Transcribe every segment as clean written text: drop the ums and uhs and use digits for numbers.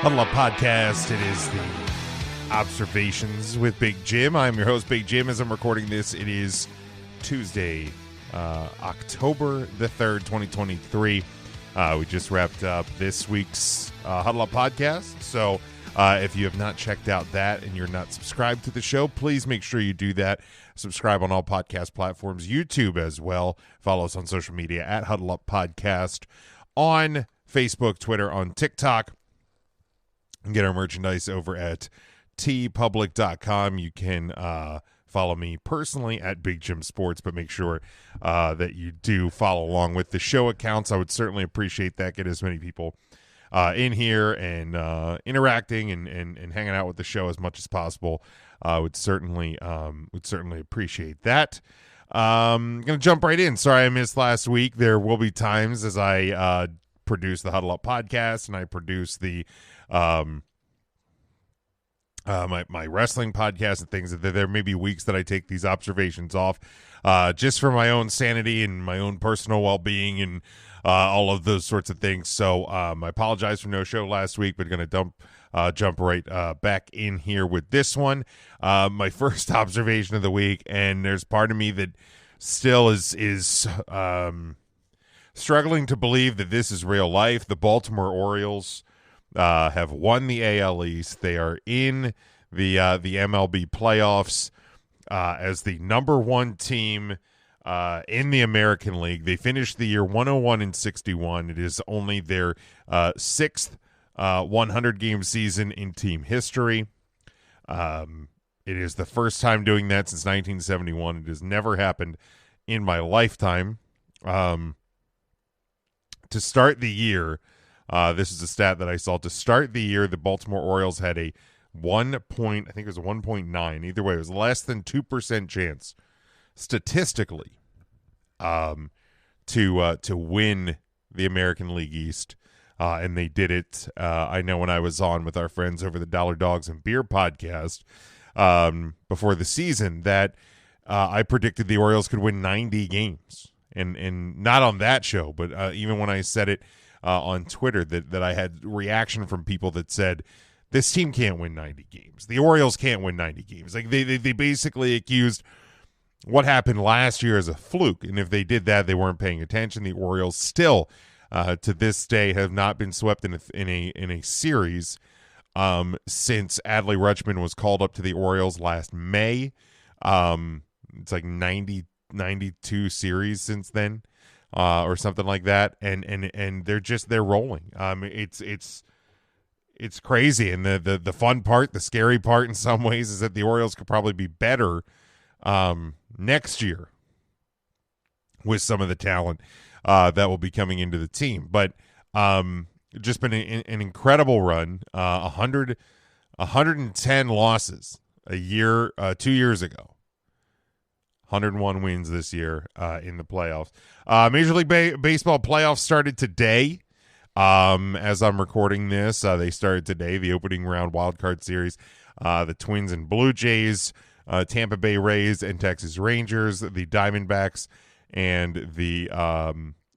Huddle Up Podcast. It is the Observations with Big Jim. I'm your host, Big Jim. As I'm recording this, it is Tuesday, October the 3rd, 2023. We just wrapped up this week's Huddle Up Podcast. So if you have not checked out that and you're not subscribed to the show, please make sure you do that. Subscribe on all podcast platforms, YouTube as well. Follow us on social media at Huddle Up Podcast on Facebook, Twitter, on TikTok. And get our merchandise over at tpublic.com. You can follow me personally at Big Jim Sports, but make sure that you do follow along with the show accounts. I would certainly appreciate that. Get as many people in here and interacting and hanging out with the show as much as possible. Would certainly appreciate that. I'm going to jump right in. Sorry I missed last week. There will be times as I produce the Huddle Up Podcast and I produce the my wrestling podcast and things. There may be weeks that I take these observations off just for my own sanity and my own personal well-being and all of those sorts of things. So I apologize for no show last week, but going to jump right back in here with this one. My first observation of the week, and there's part of me that still is struggling to believe that this is real life. The Baltimore Orioles have won the AL East. They are in the MLB playoffs as the number one team in the American League. They finished the year 101-61. It is only their sixth 100-game season in team history. It is the first time doing that since 1971. It has never happened in my lifetime. To start the year, this is a stat that I saw. To start the year, the Baltimore Orioles had a 1.9. Either way, it was less than 2% chance statistically to win the American League East, and they did it. I know when I was on with our friends over the Dollar Dogs and Beer podcast before the season that I predicted the Orioles could win 90 games, and not on that show, but even when I said it on Twitter, that I had reaction from people that said, this team can't win 90 games. The Orioles can't win 90 games. Like they basically accused what happened last year as a fluke. And if they did that, they weren't paying attention. The Orioles still, to this day, have not been swept in a series since Adley Rutschman was called up to the Orioles last May. It's like 92 series since then. Or something like that, and they're rolling. It's crazy, and the fun part, the scary part in some ways, is that the Orioles could probably be better next year with some of the talent that will be coming into the team. But just been an incredible run. 110 losses a year, 2 years ago. 101 wins this year in the playoffs. Major League Baseball playoffs started today. As I'm recording this, they started today, the opening round wild card series. The Twins and Blue Jays, Tampa Bay Rays and Texas Rangers, the Diamondbacks and the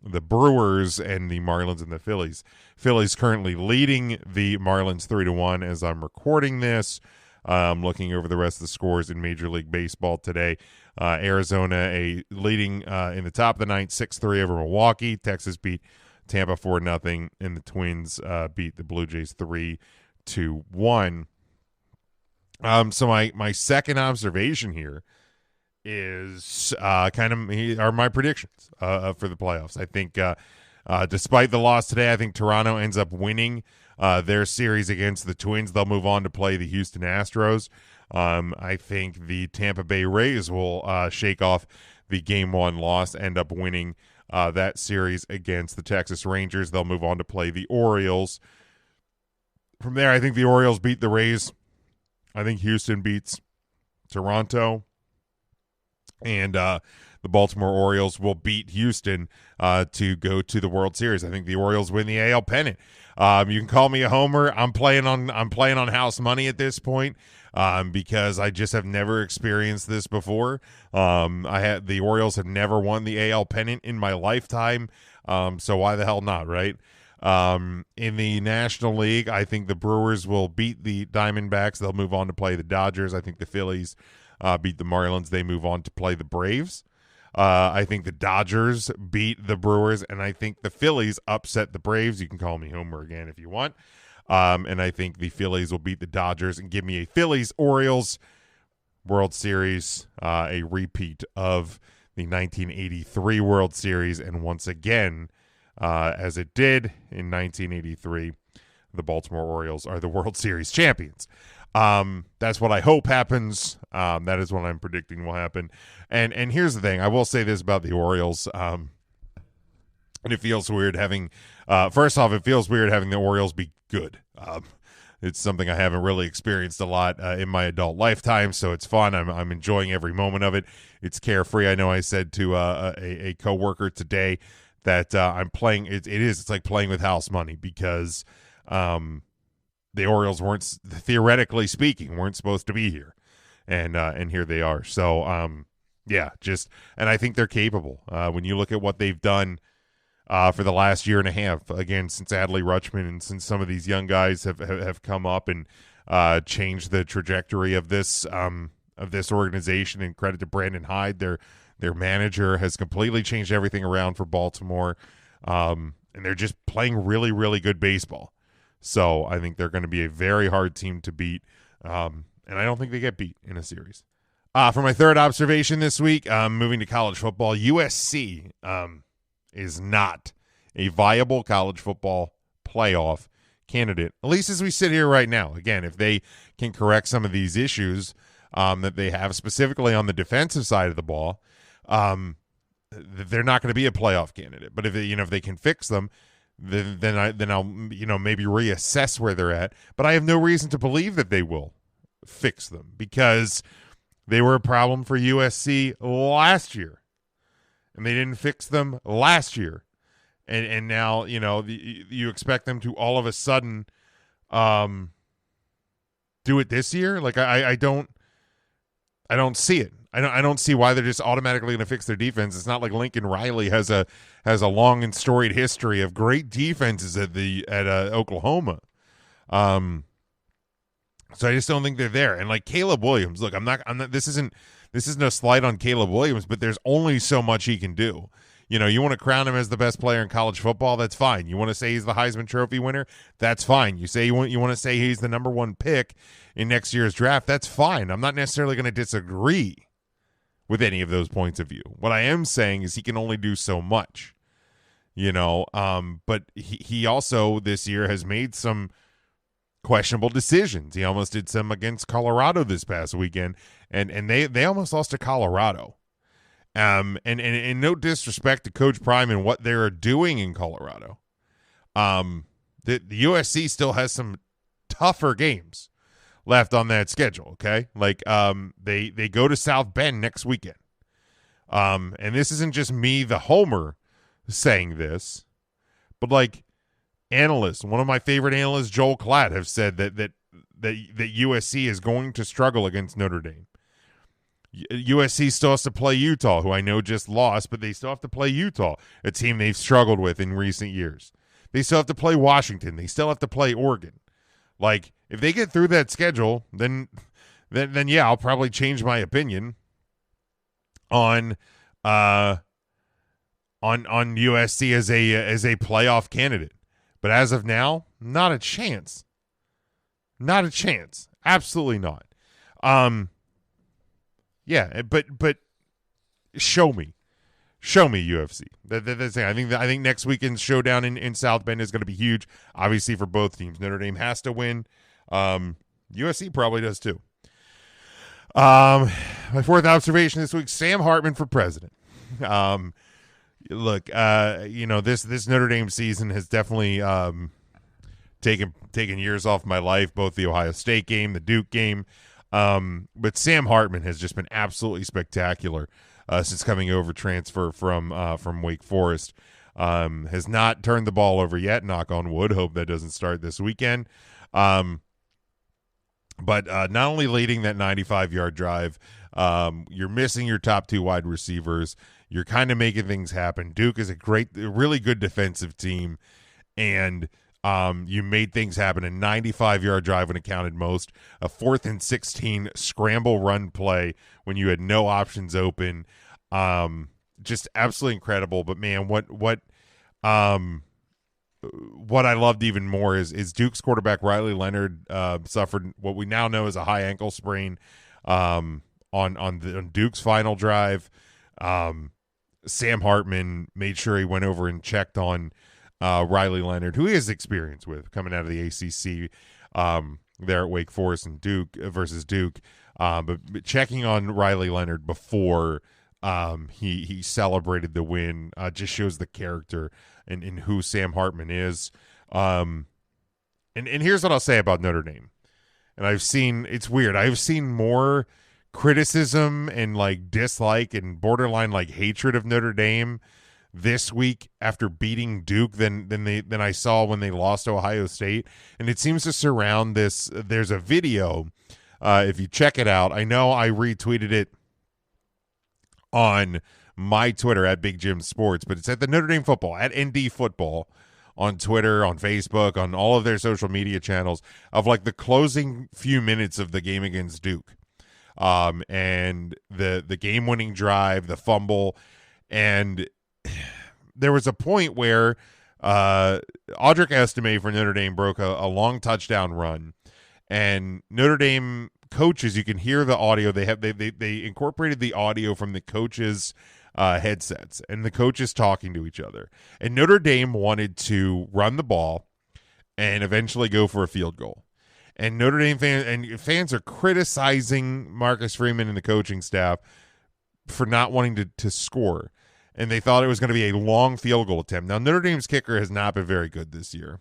Brewers and the Marlins and the Phillies. Phillies currently leading the Marlins 3-1 as I'm recording this. Looking over the rest of the scores in Major League Baseball today. Arizona leading in the top of the ninth, 6-3 over Milwaukee. Texas beat Tampa 4-0, and the Twins beat the Blue Jays 3-1. So my second observation here is are my predictions for the playoffs. I think despite the loss today, I think Toronto ends up winning their series against the Twins. They'll move on to play the Houston Astros. I think the Tampa Bay Rays will shake off the Game 1 loss, end up winning that series against the Texas Rangers. They'll move on to play the Orioles. From there, I think the Orioles beat the Rays. I think Houston beats Toronto. And the Baltimore Orioles will beat Houston to go to the World Series. I think the Orioles win the AL pennant. You can call me a homer. I'm playing on house money at this point because I just have never experienced this before. The Orioles have never won the AL pennant in my lifetime. So why the hell not, right? In the National League, I think the Brewers will beat the Diamondbacks. They'll move on to play the Dodgers. I think the Phillies beat the Marlins. They move on to play the Braves. I think the Dodgers beat the Brewers, and I think the Phillies upset the Braves. You can call me Homer again if you want. And I think the Phillies will beat the Dodgers and give me a Phillies-Orioles World Series, a repeat of the 1983 World Series, and once again, as it did in 1983, the Baltimore Orioles are the World Series champions. That's what I hope happens. That is what I'm predicting will happen. And here's the thing. I will say this about the Orioles. And it feels weird having, first off, it feels weird having the Orioles be good. It's something I haven't really experienced a lot in my adult lifetime, so it's fun. I'm enjoying every moment of it. It's carefree. I know I said to a coworker today that I'm playing. It's like playing with house money because the Orioles weren't, theoretically speaking, weren't supposed to be here, and here they are. So and I think they're capable. When you look at what they've done for the last year and a half, again, since Adley Rutschman and since some of these young guys have come up and changed the trajectory of this organization. And credit to Brandon Hyde, their manager has completely changed everything around for Baltimore, and they're just playing really, really good baseball. So I think they're going to be a very hard team to beat, and I don't think they get beat in a series. For my third observation this week, moving to college football, USC is not a viable college football playoff candidate, at least as we sit here right now. Again, if they can correct some of these issues that they have, specifically on the defensive side of the ball, they're not going to be a playoff candidate. But if they can fix them, then I'll maybe reassess where they're at. But I have no reason to believe that they will fix them because they were a problem for USC last year. And they didn't fix them last year, and now you expect them to all of a sudden do it this year. Like I don't see it. I don't see why they're just automatically going to fix their defense. It's not like Lincoln Riley has a long and storied history of great defenses at Oklahoma. So I just don't think they're there. And like Caleb Williams, look, I'm not. This is no slight on Caleb Williams, but there's only so much he can do. You want to crown him as the best player in college football, that's fine. You want to say he's the Heisman Trophy winner, that's fine. You want to say he's the number one pick in next year's draft, that's fine. I'm not necessarily going to disagree with any of those points of view. What I am saying is he can only do so much. But he also this year has made some questionable decisions. He almost did some against Colorado this past weekend, and they almost lost to Colorado. And no disrespect to Coach Prime and what they're doing in Colorado. The USC still has some tougher games left on that schedule, okay? Like they go to South Bend next weekend. And this isn't just me, the homer, saying this, but like analysts, one of my favorite analysts, Joel Klatt, have said that USC is going to struggle against Notre Dame. USC still has to play Utah, who I know just lost, but they still have to play Utah, a team they've struggled with in recent years. They still have to play Washington. They still have to play Oregon. Like, if they get through that schedule, then yeah, I'll probably change my opinion on USC as a playoff candidate. But as of now, not a chance. Not a chance. Absolutely not. Yeah, but show me UFC. That's it. I think next weekend's showdown in South Bend is going to be huge. Obviously for both teams, Notre Dame has to win. USC probably does too. My fourth observation this week: Sam Hartman for president. Look, this Notre Dame season has definitely taken years off my life. Both the Ohio State game, the Duke game. But Sam Hartman has just been absolutely spectacular since coming over transfer from Wake Forest. Has not turned the ball over yet, knock on wood. Hope that doesn't start this weekend. But not only leading that 95-yard drive, you're missing your top two wide receivers. You're kind of making things happen. Duke is a really good defensive team. and you made things happen. A 95-yard drive when it counted most, a 4th and 16 scramble run play when you had no options open. Just absolutely incredible. But man, what I loved even more is Duke's quarterback Riley Leonard suffered what we now know is a high ankle sprain on Duke's final drive. Sam Hartman made sure he went over and checked on Riley Leonard, who he has experience with coming out of the ACC there at Wake Forest and Duke versus Duke. But checking on Riley Leonard before he celebrated the win just shows the character and who Sam Hartman is. And here's what I'll say about Notre Dame. And it's weird. I've seen more criticism and like dislike and borderline like hatred of Notre Dame this week after beating Duke than I saw when they lost to Ohio State. And it seems to surround this. There's a video. If you check it out, I know I retweeted it on my Twitter at Big Jim Sports, but it's at the Notre Dame football, at ND football on Twitter, on Facebook, on all of their social media channels of like the closing few minutes of the game against Duke. And the game-winning drive, the fumble, and there was a point where Audric Estime for Notre Dame broke a long touchdown run, and Notre Dame coaches, you can hear the audio. They incorporated the audio from the coaches' headsets, and the coaches talking to each other. And Notre Dame wanted to run the ball and eventually go for a field goal. And Notre Dame fans are criticizing Marcus Freeman and the coaching staff for not wanting to score. And they thought it was going to be a long field goal attempt. Now, Notre Dame's kicker has not been very good this year.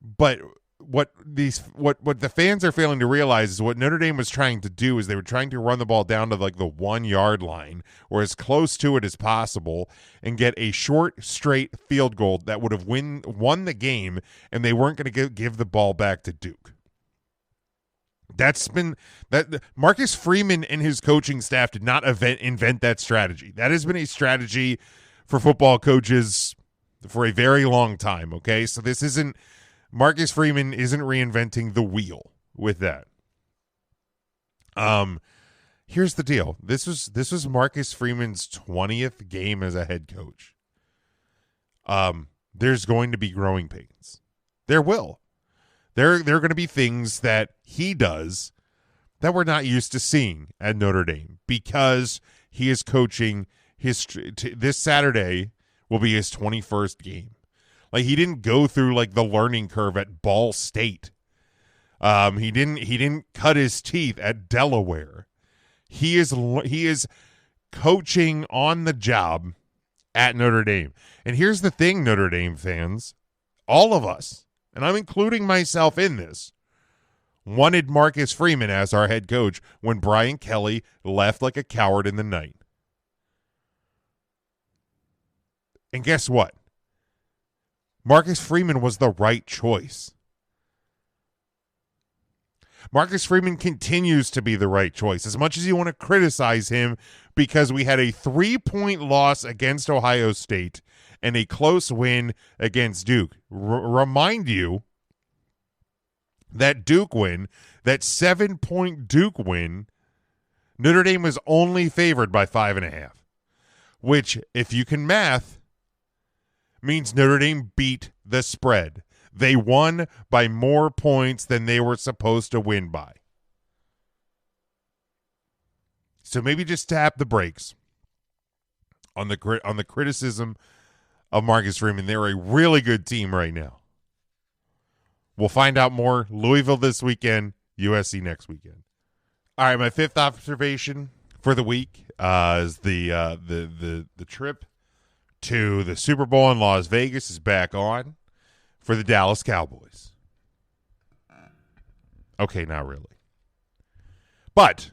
But what the fans are failing to realize is what Notre Dame was trying to do is they were trying to run the ball down to like the 1 yard line or as close to it as possible and get a short, straight field goal that would have won the game, and they weren't going to give the ball back to Duke. That's been that Marcus Freeman and his coaching staff did not invent that strategy. That has been a strategy for football coaches for a very long time. Okay, so this isn't. Marcus Freeman isn't reinventing the wheel with that. Here's the deal. This was Marcus Freeman's 20th game as a head coach. There's going to be growing pains. There will. There are going to be things that he does that we're not used to seeing at Notre Dame because he is coaching this Saturday will be his 21st game. Like, he didn't go through like the learning curve at Ball State. He didn't cut his teeth at Delaware. He is coaching on the job at Notre Dame. And here's the thing, Notre Dame fans, all of us, and I'm including myself in this, wanted Marcus Freeman as our head coach when Brian Kelly left like a coward in the night. And guess what? Marcus Freeman was the right choice. Marcus Freeman continues to be the right choice. As much as you want to criticize him because we had a 3-point loss against Ohio State and a close win against Duke. Remind you that Duke win, that 7-point Duke win, Notre Dame was only favored by 5.5, which, if you can math, means Notre Dame beat the spread. They won by more points than they were supposed to win by. So maybe just tap the brakes on the criticism of Marcus Freeman. They're a really good team right now. We'll find out more. Louisville this weekend, USC next weekend. All right, my fifth observation for the week is the trip to the Super Bowl in Las Vegas is back on for the Dallas Cowboys. Okay, not really. But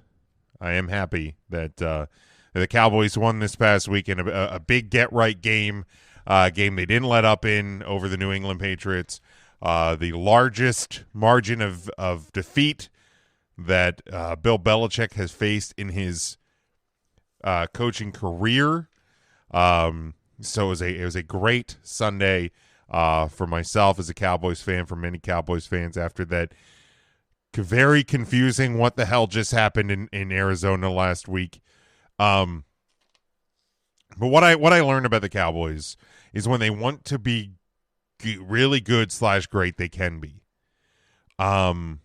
I am happy that the Cowboys won this past weekend, a big get-right game they didn't let up in over the New England Patriots. The largest margin of defeat that Bill Belichick has faced in his coaching career. So it was a great Sunday for myself as a Cowboys fan, for many Cowboys fans after that very confusing what the hell just happened in Arizona last week. But what I learned about the Cowboys is when they want to be really good / great, they can be. But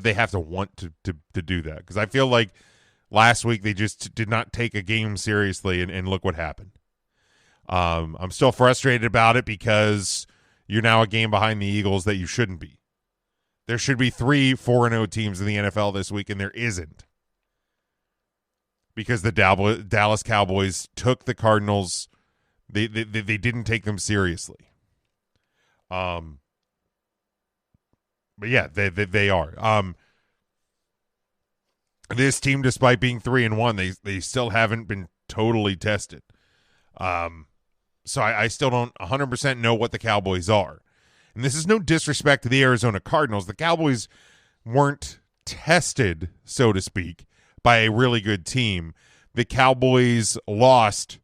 they have to want to do that, because I feel like last week they just did not take a game seriously, and look what happened. I'm still frustrated about it because you're now a game behind the Eagles that you shouldn't be. There should be 3 4-0 teams in the NFL this week, and there isn't. Because the Dallas Cowboys took the Cardinals. They didn't take them seriously. But yeah, they are. This team, despite being 3-1, they still haven't been totally tested. So I still don't 100% know what the Cowboys are. And this is no disrespect to the Arizona Cardinals. The Cowboys weren't tested, so to speak, by a really good team. The Cowboys lost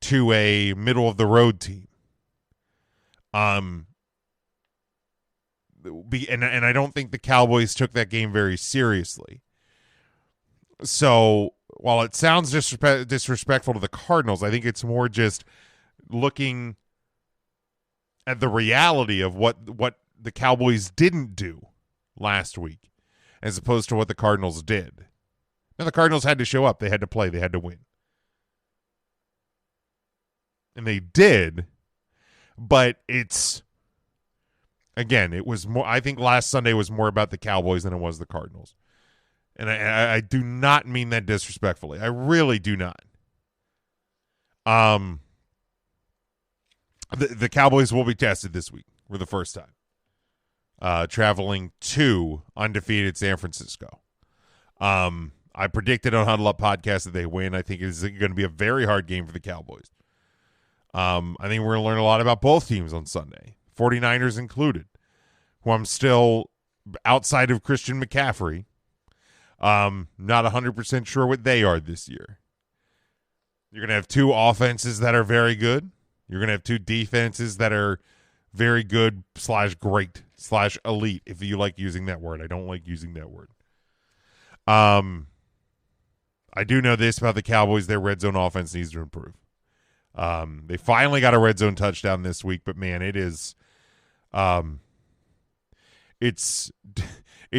to a middle-of-the-road team. And I don't think the Cowboys took that game very seriously. So while it sounds disrespectful to the Cardinals, I think it's more just looking at the reality of what the Cowboys didn't do last week as opposed to what the Cardinals did. Now, the Cardinals had to show up. They had to play. They had to win. And they did, but it was more, I think last Sunday was more about the Cowboys than it was the Cardinals. And I do not mean that disrespectfully. I really do not. The Cowboys will be tested this week for the first time, traveling to undefeated San Francisco. I predicted on Huddle Up podcast that they win. I think it's going to be a very hard game for the Cowboys. I think we're going to learn a lot about both teams on Sunday, 49ers included, who I'm still, outside of Christian McCaffrey, not 100% sure what they are this year. You're going to have 2 offenses that are very good. You're going to have 2 defenses that are very good / great / elite, if you like using that word. I don't like using that word. I do know this about the Cowboys. Their red zone offense needs to improve. They finally got a red zone touchdown this week, but man, it's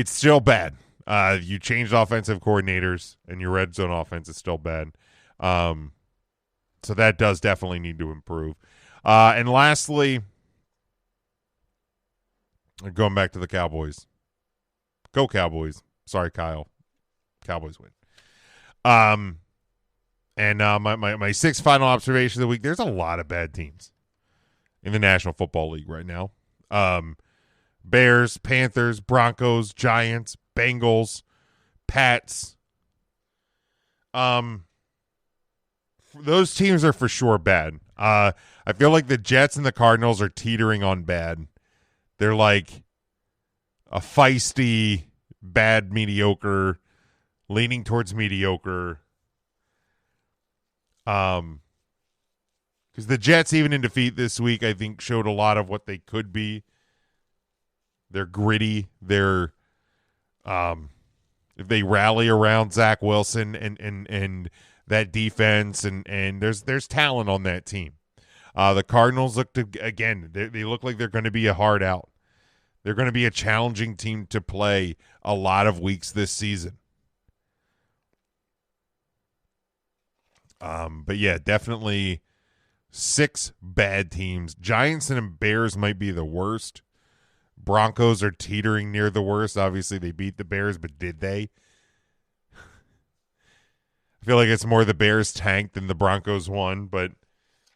still bad. You changed offensive coordinators, and your red zone offense is still bad. So that does definitely need to improve. And lastly, going back to the Cowboys. Go Cowboys. Sorry, Kyle. Cowboys win. And my 6th final observation of the week, there's a lot of bad teams in the National Football League right now. Bears, Panthers, Broncos, Giants, Bengals, Pats. Those teams are for sure bad. I feel like the Jets and the Cardinals are teetering on bad. They're like a feisty, bad, mediocre, leaning towards mediocre. Because the Jets, even in defeat this week, I think showed a lot of what they could be. They're gritty. They're if they rally around Zach Wilson and that defense, and there's talent on that team. The Cardinals they look like they're going to be a hard out. They're going to be a challenging team to play a lot of weeks this season. But yeah, definitely 6 bad teams. Giants and Bears might be the worst. Broncos are teetering near the worst. Obviously, they beat the Bears, but did they? I feel like it's more the Bears tanked than the Broncos won, but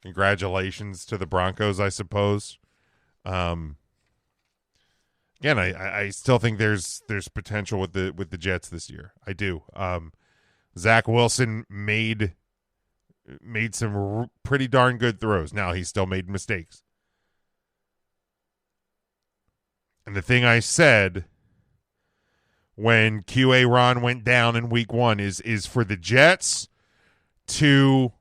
congratulations to the Broncos, I suppose. Again, I still think there's potential with the Jets this year. I do. Zach Wilson made some pretty darn good throws. Now, he still made mistakes. And the thing I said when QA Ron went down in week 1 is for the Jets to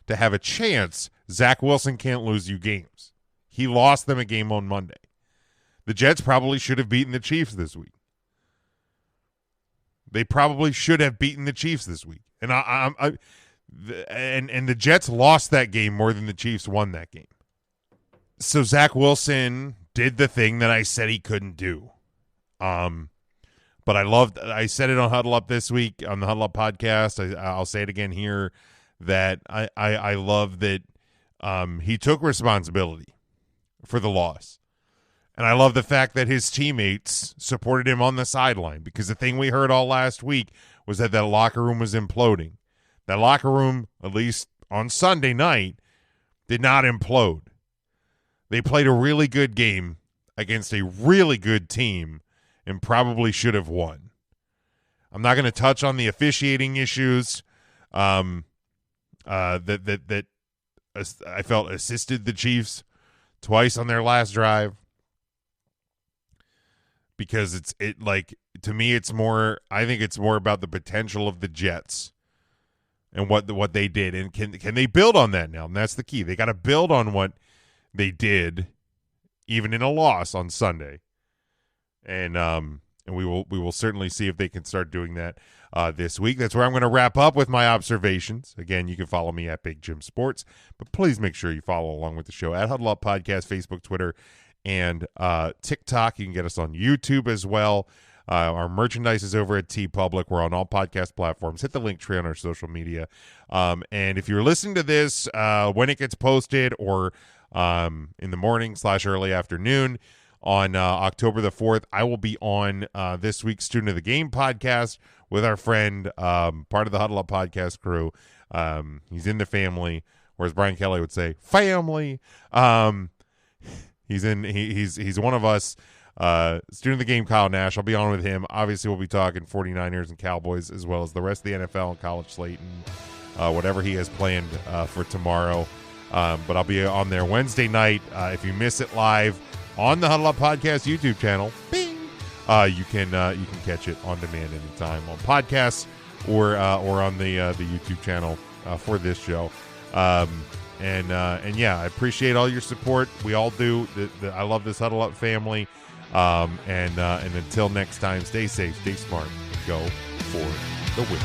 have a chance, Zach Wilson can't lose you games. He lost them a game on Monday. The Jets probably should have beaten the Chiefs this week. They probably should have beaten the Chiefs this week. And and the Jets lost that game more than the Chiefs won that game. So Zach Wilson did the thing that I said he couldn't do. But I said it on Huddle Up this week on the Huddle Up podcast. I'll say it again here that I love that he took responsibility for the loss. And I love the fact that his teammates supported him on the sideline, because the thing we heard all last week was that locker room was imploding. That locker room, at least on Sunday night, did not implode. They played a really good game against a really good team and probably should have won. I'm not going to touch on the officiating issues that I felt assisted the Chiefs twice on their last drive, because to me I think it's more about the potential of the Jets and what they did, and can they build on that now? And that's the key. They got to build on what they did, even in a loss on Sunday, and we will certainly see if they can start doing that this week. That's where I'm going to wrap up with my observations. Again, you can follow me at Big Jim Sports, but please make sure you follow along with the show at Huddle Up Podcast, Facebook, Twitter, and TikTok. You can get us on YouTube as well. Our merchandise is over at TeePublic. We're on all podcast platforms. Hit the link tree on our social media. And if you're listening to this when it gets posted, or in the morning / early afternoon on October the 4th, I will be on this week's Student of the Game podcast with our friend, part of the Huddle Up podcast crew. He's in the family, or as Brian Kelly would say, family. He's one of us. Student of the Game, Kyle Nash. I'll be on with him. Obviously, we'll be talking 49ers and Cowboys, as well as the rest of the NFL and college slate and whatever he has planned for tomorrow. But I'll be on there Wednesday night. If you miss it live on the Huddle Up Podcast YouTube channel, bing, you can catch it on demand anytime on podcasts or on the YouTube channel for this show. And yeah, I appreciate all your support. We all do. I love this Huddle Up family. And until next time, stay safe, stay smart, and go for the win.